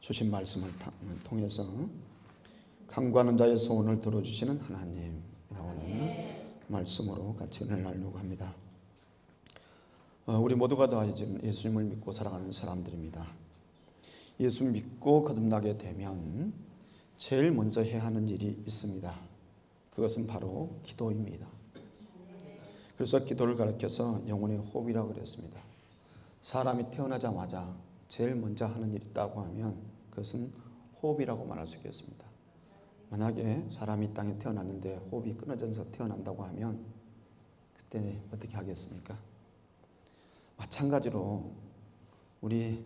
주신 말씀을 통해서 강구하는 자의 소원을 들어주시는 하나님이라고 하는 말씀으로 같이 은혜를 나누려고 합니다. 우리 모두가 다 이제 예수님을 믿고 살아가는 사람들입니다. 예수 믿고 거듭나게 되면 제일 먼저 해야 하는 일이 있습니다. 그것은 바로 기도입니다. 그래서 기도를 가르쳐서 영혼의 호흡이라고 그랬습니다. 사람이 태어나자마자 제일 먼저 하는 일이 있다고 하면 그것은 호흡이라고 말할 수 있겠습니다. 만약에 사람이 땅에 태어났는데 호흡이 끊어져서 태어난다고 하면 그때 어떻게 하겠습니까? 마찬가지로 우리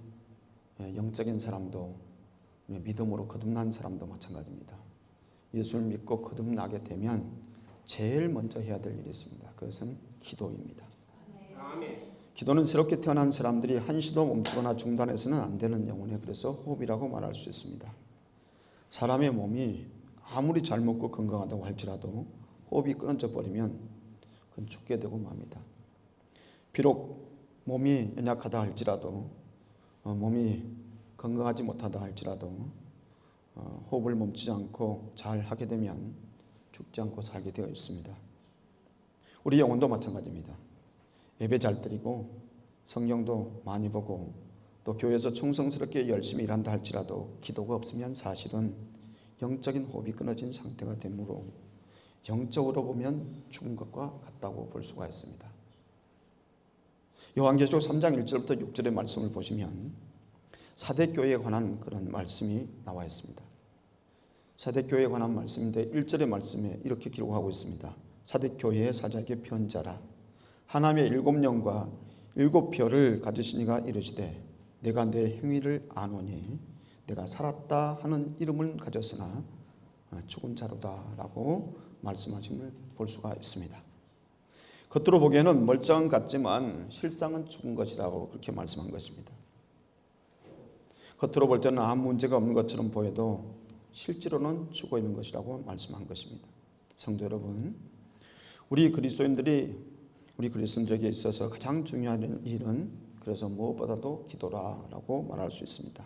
영적인 사람도 믿음으로 거듭난 사람도 마찬가지입니다. 예수를 믿고 거듭나게 되면 제일 먼저 해야 될 일이 있습니다. 그것은 기도입니다. 아멘. 기도는 새롭게 태어난 사람들이 한시도 멈추거나 중단해서는 안 되는 영혼에 그래서 호흡이라고 말할 수 있습니다. 사람의 몸이 아무리 잘 먹고 건강하다고 할지라도 호흡이 끊어져 버리면 그건 죽게 되고 맙니다. 비록 몸이 연약하다 할지라도 몸이 건강하지 못하다 할지라도 호흡을 멈추지 않고 잘 하게 되면 죽지 않고 살게 되어 있습니다. 우리 영혼도 마찬가지입니다. 예배 잘 드리고 성경도 많이 보고 또 교회에서 충성스럽게 열심히 일한다 할지라도 기도가 없으면 사실은 영적인 호흡이 끊어진 상태가 되므로 영적으로 보면 죽은 것과 같다고 볼 수가 있습니다. 요한계시록 3장 1절부터 6절의 말씀을 보시면 사대교회에 관한 그런 말씀이 나와 있습니다. 사대교회에 관한 말씀인데 1절의 말씀에 이렇게 기록하고 있습니다. 사대교회의 사자에게 편지하라. 하나님의 7영과 7별을 가지신 이가 이르시되 내가 내 행위를 아노니 내가 살았다 하는 이름을 가졌으나 죽은 자로다 라고 말씀하심을 볼 수가 있습니다. 겉으로 보기에는 멀쩡한 같지만 실상은 죽은 것이라고 그렇게 말씀한 것입니다. 겉으로 볼 때는 아무 문제가 없는 것처럼 보여도 실제로는 죽어 있는 것이라고 말씀한 것입니다. 성도 여러분, 우리 그리스도인들에게 있어서 가장 중요한 일은 그래서 무엇보다도 기도라고 말할 수 있습니다.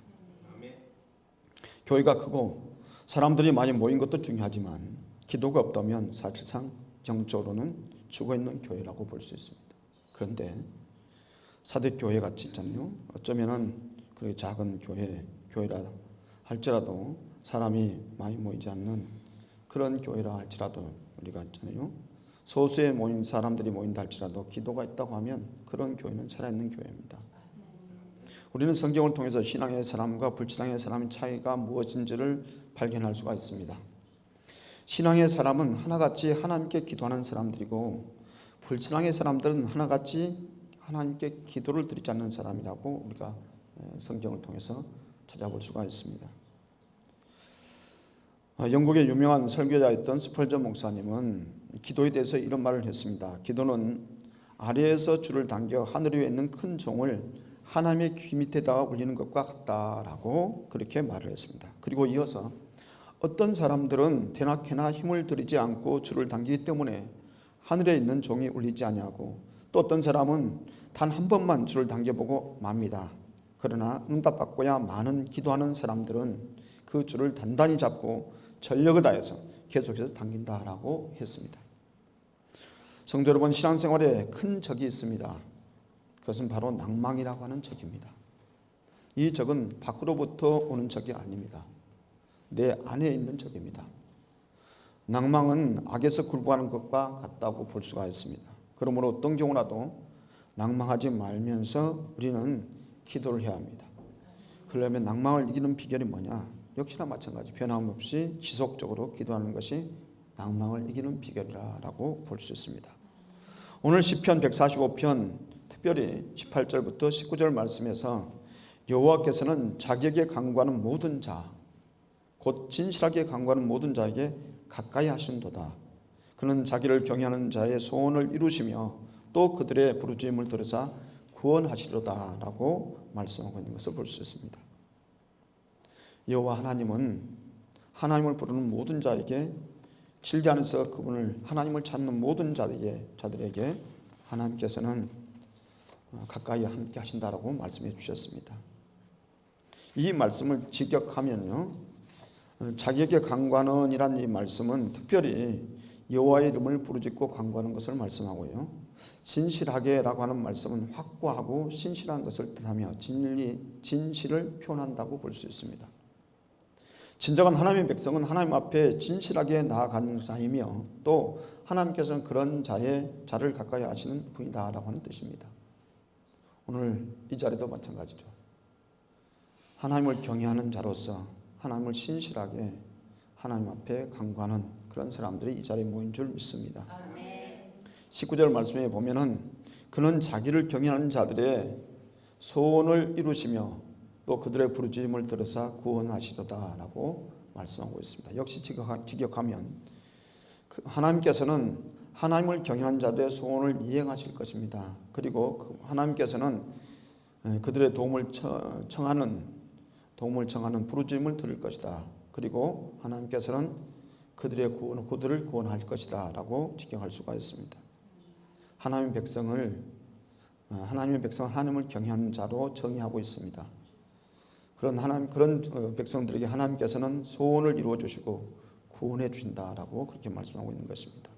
교회가 크고 사람들이 많이 모인 것도 중요하지만 기도가 없다면 사실상 영적으로는 죽어있는 교회라고 볼 수 있습니다. 그런데 사대교회 같이 있잖아요. 어쩌면은 그렇게 작은 교회라 할지라도 사람이 많이 모이지 않는 그런 교회라 할지라도 우리가 있잖아요. 소수의 모인 사람들이 모인다 할지라도 기도가 있다고 하면 그런 교회는 살아있는 교회입니다. 우리는 성경을 통해서 신앙의 사람과 불신앙의 사람의 차이가 무엇인지를 발견할 수가 있습니다. 신앙의 사람은 하나같이 하나님께 기도하는 사람들이고 불신앙의 사람들은 하나같이 하나님께 기도를 드리지 않는 사람이라고 우리가 성경을 통해서 찾아볼 수가 있습니다. 영국의 유명한 설교자였던 스펄전 목사님은 기도에 대해서 이런 말을 했습니다. 기도는 아래에서 줄을 당겨 하늘 위에 있는 큰 종을 하나님의 귀 밑에다가 올리는 것과 같다라고 그렇게 말을 했습니다. 그리고 이어서 어떤 사람들은 대낮에나 힘을 들이지 않고 줄을 당기기 때문에 하늘에 있는 종이 울리지 아니하고 또 어떤 사람은 단 한 번만 줄을 당겨보고 맙니다. 그러나 응답받고야 많은 기도하는 사람들은 그 줄을 단단히 잡고 전력을 다해서 계속해서 당긴다라고 했습니다. 성도 여러분, 신앙생활에 큰 적이 있습니다. 그것은 바로 낭망이라고 하는 적입니다. 이 적은 밖으로부터 오는 적이 아닙니다. 내 안에 있는 적입니다. 낭망은 악에서 굴복하는 것과 같다고 볼 수가 있습니다. 그러므로 어떤 경우라도 낭망하지 말면서 우리는 기도를 해야 합니다. 그러려면 낭망을 이기는 비결이 뭐냐? 역시나 마찬가지 변함없이 지속적으로 기도하는 것이 낭망을 이기는 비결이라고 볼 수 있습니다. 오늘 시편 145편 특별히 18절부터 19절 말씀에서 여호와께서는 자기에게 간구하는 모든 자, 곧 진실하게 간구하는 모든 자에게 가까이 하신도다. 그는 자기를 경외하는 자의 소원을 이루시며 또 그들의 부르짖음을 들으사 구원하시리로다 라고 말씀하고 있는 것을 볼 수 있습니다. 여호와 하나님은 하나님을 부르는 모든 자에게 진리 안에서 그분을 하나님을 찾는 모든 자들에게 하나님께서는 가까이 함께 하신다라고 말씀해 주셨습니다. 이 말씀을 직역하면요, 자기에게 강구하는이란 이 말씀은 특별히 여호와의 이름을 부르짖고 강구하는 것을 말씀하고요, 진실하게라고 하는 말씀은 확고하고 신실한 것을 뜻하며 진실을 표현한다고 볼 수 있습니다. 진정한 하나님의 백성은 하나님 앞에 진실하게 나아가는 자이며 또 하나님께서는 그런 자를 가까이 하시는 분이다라고 하는 뜻입니다. 오늘 이 자리도 마찬가지죠. 하나님을 경외하는 자로서 하나님을 신실하게 하나님 앞에 간구하는 그런 사람들이 이 자리에 모인 줄 믿습니다. 19절 말씀에 보면은 그는 자기를 경외하는 자들의 소원을 이루시며 또 그들의 부르짖음을 들으사 구원하시도다라고 말씀하고 있습니다. 역시 직역하면 하나님께서는 하나님을 경외하는 자들의 소원을 이행하실 것입니다. 그리고 하나님께서는 그들의 도움을 청하는 부르짖음을 들을 것이다. 그리고 하나님께서는 그들을 구원할 것이다 라고 직역할 수가 있습니다. 하나님의 백성을 하나님을 경외하는 자로 정의하고 있습니다. 그런 백성들에게 하나님께서는 소원을 이루어 주시고 구원해 주신다라고 그렇게 말씀하고 있는 것입니다.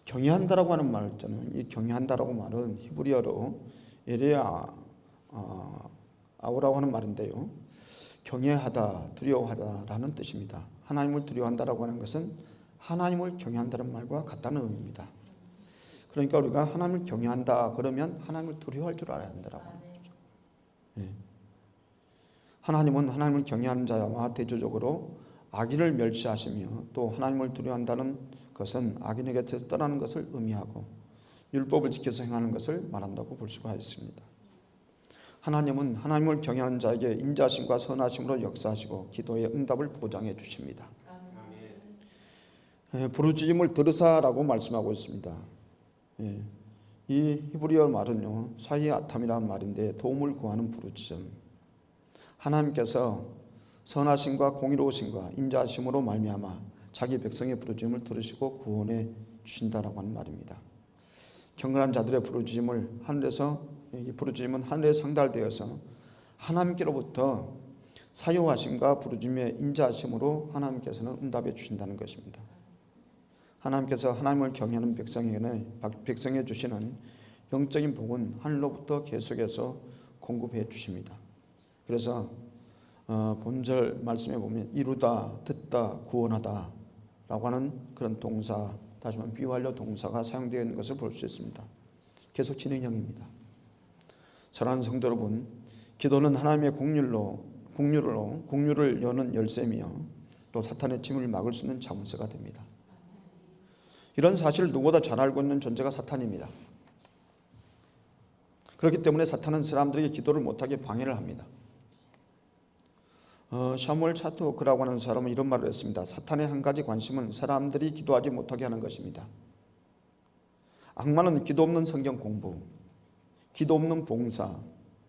경외한다라고 하는 말 있잖아요. 이 경외한다라고 말은 히브리어로 에레아 아우라고 하는 말인데요, 경외하다, 두려워하다라는 뜻입니다. 하나님을 두려워한다라고 하는 것은 하나님을 경외한다는 말과 같다는 의미입니다. 그러니까 우리가 하나님을 경외한다 그러면 하나님을 두려워할 줄 알아야 한다라고 하는 거죠. 예. 하나님은 하나님을 경외하는 자와 대조적으로 악인을 멸시하시며 또 하나님을 두려워한다는 것은 악인의 곁에서 떠나는 것을 의미하고 율법을 지켜서 행하는 것을 말한다고 볼 수가 있습니다. 하나님은 하나님을 경외하는 자에게 인자심과 선하심으로 역사하시고 기도의 응답을 보장해 주십니다. 부르짖음을 들으사라고 말씀하고 있습니다. 이 히브리어 말은요, 사이아탐이라는 말인데 도움을 구하는 부르짖음. 하나님께서 선하심과 공의로우심과 인자하심으로 말미암아 자기 백성의 부르짖음을 들으시고 구원해 주신다라고 하는 말입니다. 경건한 자들의 부르짖음은 하늘에 상달되어서 하나님께로부터 사요하심과 부르짖음의 인자하심으로 하나님께서는 응답해 주신다는 것입니다. 하나님께서 하나님을 경외하는 백성에 주시는 영적인 복은 하늘로부터 계속해서 공급해 주십니다. 그래서 본절 말씀에 보면 이루다, 듣다, 구원하다 라고 하는 그런 동사, 다시 말하면 비유하려 동사가 사용되어 있는 것을 볼 수 있습니다. 계속 진행형입니다. 사랑하는 성도 여러분, 기도는 하나님의 공유를 여는 열쇠며 또 사탄의 침을 막을 수 있는 자문쇠가 됩니다. 이런 사실을 누구보다 잘 알고 있는 존재가 사탄입니다. 그렇기 때문에 사탄은 사람들에게 기도를 못하게 방해를 합니다. 샤무엘 차트워크라고 하는 사람은 이런 말을 했습니다. 사탄의 한 가지 관심은 사람들이 기도하지 못하게 하는 것입니다. 악마는 기도 없는 성경 공부, 기도 없는 봉사,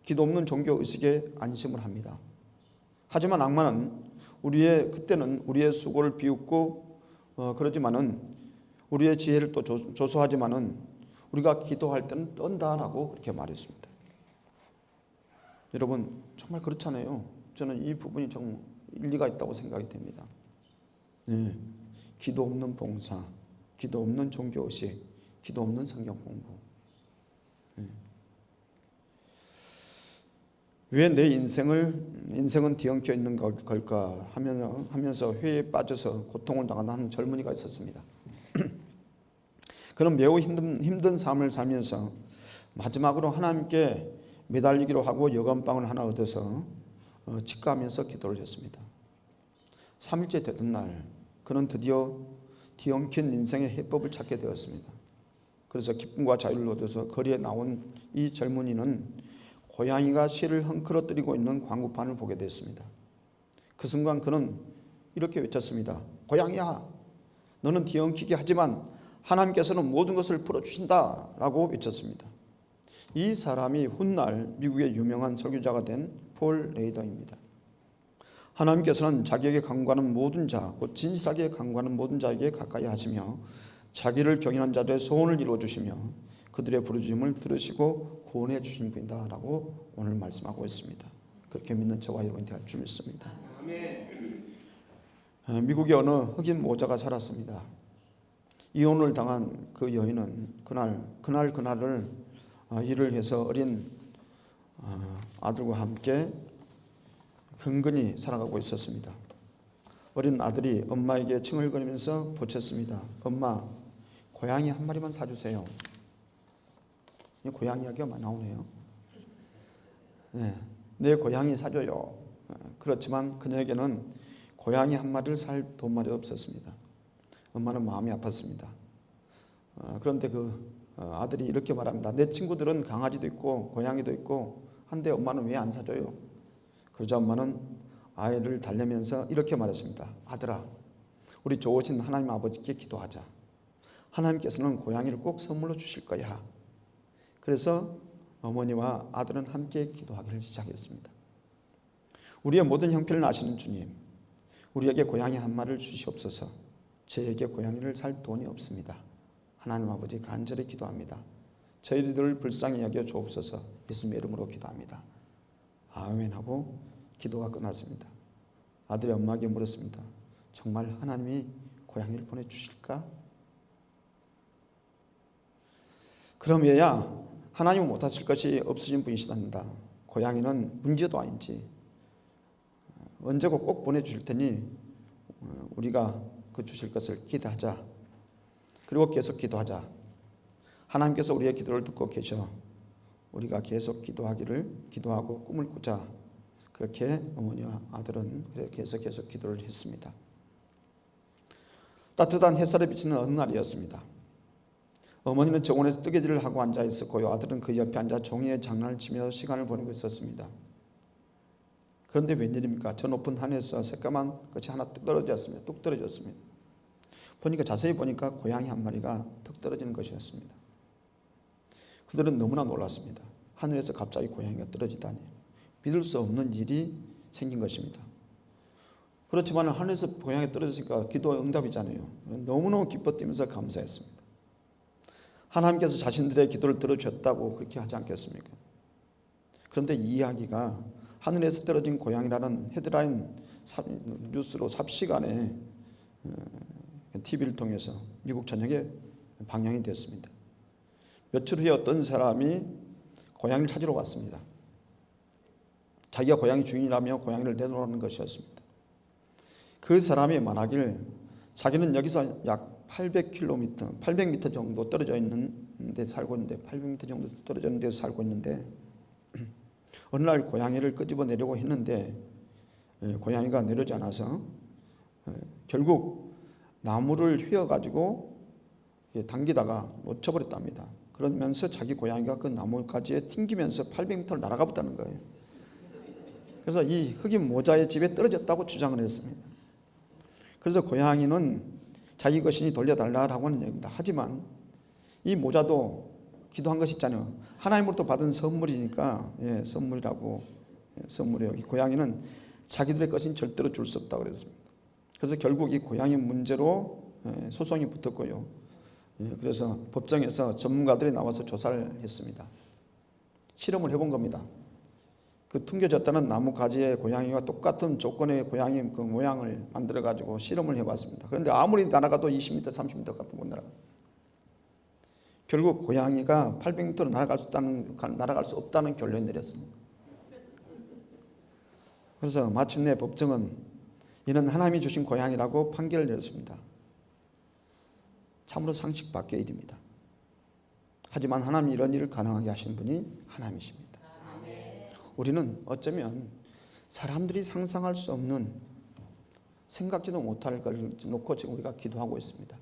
기도 없는 종교 의식에 안심을 합니다. 하지만 악마는 그때는 우리의 수고를 비웃고 그러지만은 우리의 지혜를 또 조소하지만은 우리가 기도할 때는 떤다라고 그렇게 말했습니다. 여러분 정말 그렇잖아요. 저는 이 부분이 정말 일리가 있다고 생각이 됩니다. 기도 없는 봉사, 기도 없는 종교의식, 기도 없는 성경 공부. 왜 내 인생은 뒤엉켜 있는 걸까 하면서 회의에 빠져서 고통을 당하는 젊은이가 있었습니다. 그는 매우 힘든 삶을 살면서 마지막으로 하나님께 매달리기로 하고 여건빵을 하나 얻어서 직가하면서 기도를 했습니다. 3일째 되던 날 그는 드디어 뒤엉킨 인생의 해법을 찾게 되었습니다. 그래서 기쁨과 자유를 얻어서 거리에 나온 이 젊은이는 고양이가 실을 헝클어뜨리고 있는 광고판을 보게 됐습니다. 그 순간 그는 이렇게 외쳤습니다. 고양이야, 너는 뒤엉키게 하지만 하나님께서는 모든 것을 풀어주신다 라고 외쳤습니다. 이 사람이 훗날 미국의 유명한 설교자가 된 폴 레이더입니다. 하나님께서는 자기에게 간구하는 모든 자, 곧 진실하게 간구하는 모든 자에게 가까이 하시며 자기를 경외하는 자들의 소원을 이루어주시며 그들의 부르짖음을 들으시고 구원해 주신 분이다라고 오늘 말씀하고 있습니다. 그렇게 믿는 저와 여러분이 될 줄 믿습니다. 미국의 어느 흑인 모자가 살았습니다. 이혼을 당한 그 여인은 그날을 일을 해서 어린 아들과 함께 근근히 살아가고 있었습니다. 어린 아들이 엄마에게 칭얼거리면서 보챘습니다. 엄마, 고양이 한 마리만 사주세요. 고양이 이야기가 많이 나오네요. 내 고양이 사줘요. 그렇지만 그녀에게는 고양이 한 마리를 살 돈말이 없었습니다. 엄마는 마음이 아팠습니다. 그런데 그 아들이 이렇게 말합니다. 내 친구들은 강아지도 있고 고양이도 있고 한데 엄마는 왜 안 사줘요? 그러자 엄마는 아이를 달래면서 이렇게 말했습니다. 아들아, 우리 좋으신 하나님 아버지께 기도하자. 하나님께서는 고양이를 꼭 선물로 주실 거야. 그래서 어머니와 아들은 함께 기도하기를 시작했습니다. 우리의 모든 형편을 아시는 주님, 우리에게 고양이 한 마리를 주시옵소서. 저에게 고양이를 살 돈이 없습니다. 하나님 아버지 간절히 기도합니다. 저희들을 불쌍히 여겨 주옵소서. 예수님의 이름으로 기도합니다. 아멘 하고 기도가 끝났습니다. 아들이 엄마에게 물었습니다. 정말 하나님이 고양이를 보내주실까? 그럼 얘야, 하나님은 못하실 것이 없으신 분이시단다. 고양이는 문제도 아닌지 언제고 꼭 보내주실 테니 우리가 그 주실 것을 기대하자. 그리고 계속 기도하자. 하나님께서 우리의 기도를 듣고 계셔. 우리가 계속 기도하고 꿈을 꾸자. 그렇게 어머니와 아들은 그렇게 해서 계속 기도를 했습니다. 따뜻한 햇살에 비치는 어느 날이었습니다. 어머니는 정원에서 뜨개질을 하고 앉아 있었고요. 아들은 그 옆에 앉아 종이에 장난을 치며 시간을 보내고 있었습니다. 그런데 웬일입니까? 저 높은 하늘에서 새까만 것이 하나 뚝 떨어졌습니다. 자세히 보니까 고양이 한 마리가 툭 떨어지는 것이었습니다. 그들은 너무나 놀랐습니다. 하늘에서 갑자기 고양이가 떨어지다니. 믿을 수 없는 일이 생긴 것입니다. 그렇지만 하늘에서 고양이가 떨어졌으니까 기도 응답이잖아요. 너무너무 기뻐 뛰면서 감사했습니다. 하나님께서 자신들의 기도를 들어주셨다고 그렇게 하지 않겠습니까? 그런데 이 이야기가 하늘에서 떨어진 고양이라는 헤드라인 뉴스로 삽시간에 TV를 통해서 미국 전역에 방영이 됐습니다. 며칠 후에 어떤 사람이 고양이를 찾으러 왔습니다. 자기가 고양이 주인이라며 고양이를 내놓으라는 것이었습니다. 그 사람이 말하길 자기는 여기서 약 800m 정도 떨어져 있는 데 살고 있는데 800m 정도 떨어져 있는 데서 살고 있는데 어느 날 고양이를 끄집어내려고 했는데 고양이가 내려오지 않아서 결국 나무를 휘어가지고 당기다가 놓쳐버렸답니다. 그러면서 자기 고양이가 그 나무까지에 튕기면서 800m를 날아가 봤다는 거예요. 그래서 이 흑인 모자의 집에 떨어졌다고 주장을 했습니다. 그래서 고양이는 자기 것이니 돌려달라고 하는 얘기입니다. 하지만 이 모자도 기도한 것이 있잖아요. 하나님으로부터 받은 선물이니까 선물이에요. 이 고양이는 자기들의 것인 절대로 줄 수 없다고 그랬습니다. 그래서 결국 이 고양이 문제로 소송이 붙었고요. 그래서 법정에서 전문가들이 나와서 조사를 했습니다. 실험을 해본 겁니다. 그 튕겨졌다는 나무 가지의 고양이와 똑같은 조건의 고양이 그 모양을 만들어 가지고 실험을 해봤습니다. 그런데 아무리 날아가도 20m, 30m 가까이 못 날아가. 결국 고양이가 800m로 날아갈 수 없다는 결론을 내렸습니다. 그래서 마침내 법정은 이는 하나님이 주신 고양이라고 판결을 내렸습니다. 참으로 상식 밖의 일입니다. 하지만 하나님이 이런 일을 가능하게 하신 분이 하나님이십니다. 우리는 어쩌면 사람들이 상상할 수 없는 생각지도 못할 걸 놓고 지금 우리가 기도하고 있습니다.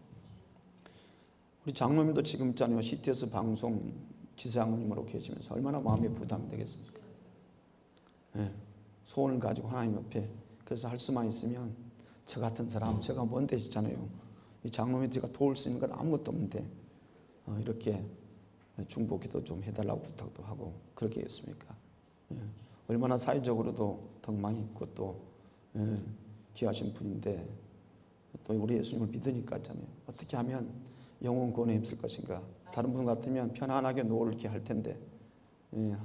우리 장로님도 지금 있잖아요. CTS 방송 지사장님으로 계시면서 얼마나 마음의 부담이 되겠습니까? 소원을 가지고 하나님 옆에 그래서 할 수만 있으면 저 같은 사람 제가 뭔데 있잖아요. 이 장로님 제가 도울 수 있는 건 아무것도 없는데 이렇게 중보기도 좀 해달라고 부탁도 하고 그렇게 했습니까? 얼마나 사회적으로도 덕망이 있고 또 귀하신 분인데 또 우리 예수님을 믿으니까 있잖아요. 어떻게 하면 영혼 구원에 힘쓸 것인가 다른 분 같으면 편안하게 노을게 할 텐데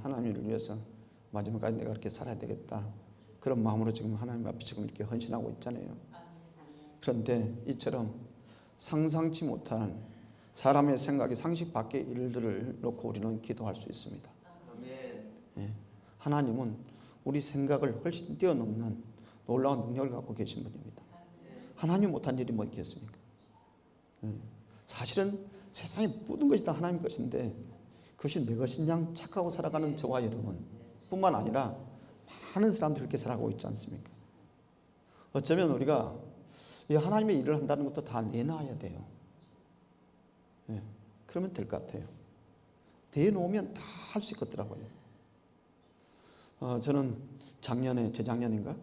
하나님을 위해서 마지막까지 내가 그렇게 살아야 되겠다. 그런 마음으로 지금 하나님 앞에 지금 이렇게 헌신하고 있잖아요. 그런데 이처럼 상상치 못한 사람의 생각이 상식 밖의 일들을 놓고 우리는 기도할 수 있습니다. 하나님은 우리 생각을 훨씬 뛰어넘는 놀라운 능력을 갖고 계신 분입니다. 하나님 못한 일이 뭐 있겠습니까? 사실은 세상의 모든 것이 다 하나님 것인데 그것이 내 것인 양 착하고 살아가는 저와 여러분 뿐만 아니라 많은 사람들이 그렇게 살아가고 있지 않습니까? 어쩌면 우리가 이 하나님의 일을 한다는 것도 다 내놔야 돼요. 그러면 될 것 같아요. 내놓으면 다 할 수 있겠더라고요. 저는 재작년이네요.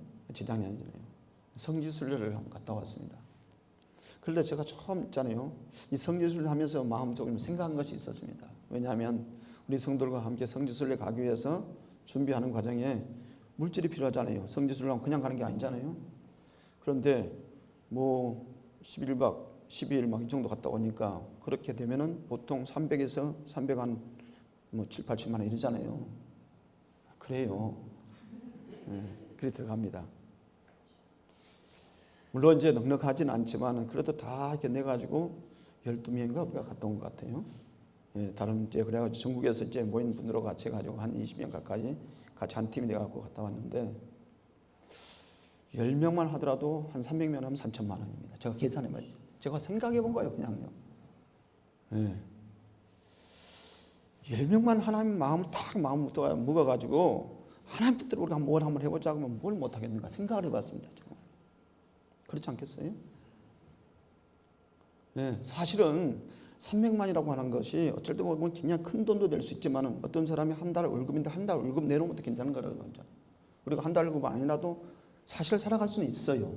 성지순례를 한번 갔다 왔습니다. 그런데 제가 처음 있잖아요. 이 성지순례 하면서 마음속으로 생각한 것이 있었습니다. 왜냐하면 우리 성도들과 함께 성지순례 가기 위해서 준비하는 과정에 물질이 필요하잖아요. 성지순례하면 그냥 가는 게 아니잖아요. 그런데 뭐 11박 12일 막 이 정도 갔다 오니까 그렇게 되면은 보통 300에서 300 한 뭐 7, 80만 원 이러잖아요. 그래요. 그래 들어갑니다. 물론 이제 넉넉하진 않지만 그래도 다 이렇게 내가지고 12명인가 우리가 갔다 온 것 같아요. 다른 이제 그래가지고 전국에서 이제 모인 분들하고 같이 해가지고 한 20명 가까이 같이 한 팀이 돼갖고 갔다 왔는데 10명만 하더라도 한 300명 하면 3천만 원입니다. 제가 계산해봐요. 제가 생각해 본 거예요, 그냥요. 10명만 하나님 마음을 딱 마음부터 먹어가지고 하나님 뜻대로 우리가 뭘 한번 해보자 하면 뭘 못하겠는가 생각을 해봤습니다. 저는. 그렇지 않겠어요? 사실은 300만이라고 하는 것이 어쩔 때 보면 그냥 큰 돈도 될 수 있지만 어떤 사람이 한 달 월급인데 한 달 월급 내놓으면 더 괜찮은 거라는 거죠. 우리가 한 달 월급 아니라도 사실 살아갈 수는 있어요.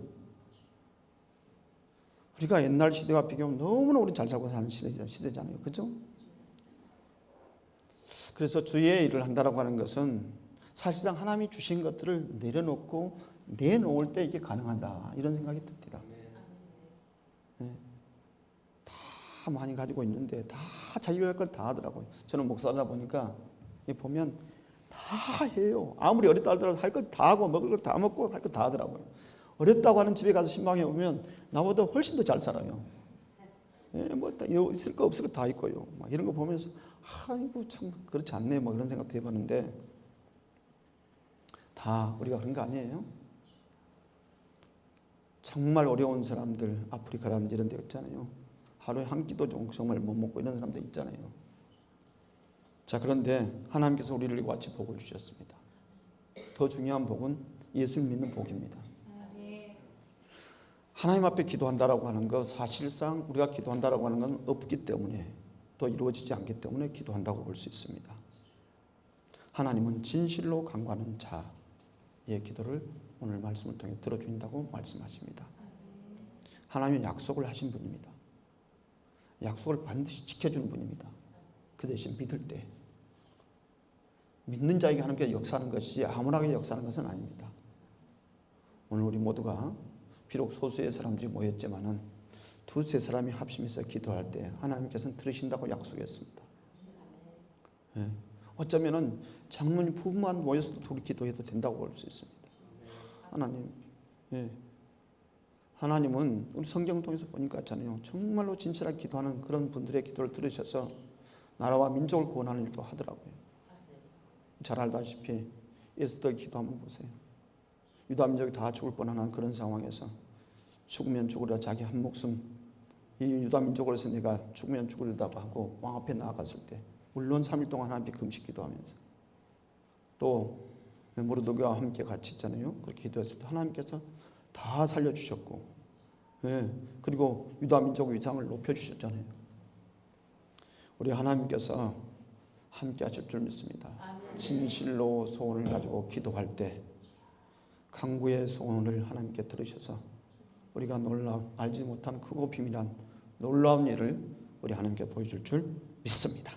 우리가 옛날 시대와 비교하면 너무나 우리 잘 살고 사는 시대잖아요. 그죠? 그래서 주의 일을 한다라고 하는 것은 사실상 하나님이 주신 것들을 내려놓고 내놓을 때 이게 가능하다. 이런 생각이 듭니다. 다 많이 가지고 있는데 다 자기가 할 건 다 하더라고요. 저는 목사다 보니까 보면 다 해요. 아무리 어렵다 하더라도 할 것 다 하고 먹을 것 다 먹고 할 것 다 하더라고요. 어렵다고 하는 집에 가서 신방에 오면 나보다 훨씬 더 잘 살아요. 뭐 있을 거 없을 거 다 있고요. 막 이런 거 보면서 아이고 참 그렇지 않네. 뭐 이런 생각도 해봤는데 다 우리가 그런 거 아니에요? 정말 어려운 사람들 아프리카라든지 이런 데 있잖아요. 하루에 한 끼도 정말 못 먹고 이런 사람들 있잖아요. 자, 그런데 하나님께서 우리를 같이 복을 주셨습니다. 더 중요한 복은 예수를 믿는 복입니다. 하나님 앞에 기도한다라고 하는 것 사실상 우리가 기도한다라고 하는 건 없기 때문에 또 이루어지지 않기 때문에 기도한다고 볼 수 있습니다. 하나님은 진실로 간구하는 자의 기도를 오늘 말씀을 통해 들어주신다고 말씀하십니다. 하나님은 약속을 하신 분입니다. 약속을 반드시 지켜주는 분입니다. 그 대신 믿을 때 믿는 자에게 하나님께서 역사하는 것이 아무나게 역사하는 것은 아닙니다. 오늘 우리 모두가 비록 소수의 사람들이 모였지만은 두세 사람이 합심해서 기도할 때 하나님께서는 들으신다고 약속했습니다. 어쩌면은 장모님 부부만 모여서도 둘이 기도해도 된다고 볼 수 있습니다. 하나님은 우리 성경 통해서 보니까 있잖아요. 정말로 진실하게 기도하는 그런 분들의 기도를 들으셔서 나라와 민족을 구원하는 일도 하더라고요. 잘 알다시피 에스더의 기도 한번 보세요. 유다 민족이 다 죽을 뻔한 그런 상황에서 죽으면 죽으려 자기 한 목숨 이 유다 민족으로서 내가 죽으면 죽으려다고 하고 왕 앞에 나아갔을 때 물론 3일 동안 하나님께 금식 기도하면서 또 모르드게와 함께 같이 있잖아요. 그렇게 기도했을 때 하나님께서 다 살려주셨고 그리고 유다 민족의 위상을 높여주셨잖아요. 우리 하나님께서 함께 하실 줄 믿습니다. 진실로 소원을 가지고 기도할 때 간구의 소원을 하나님께 들으셔서 우리가 알지 못한 크고 비밀한 놀라운 일을 우리 하나님께 보여줄 줄 믿습니다.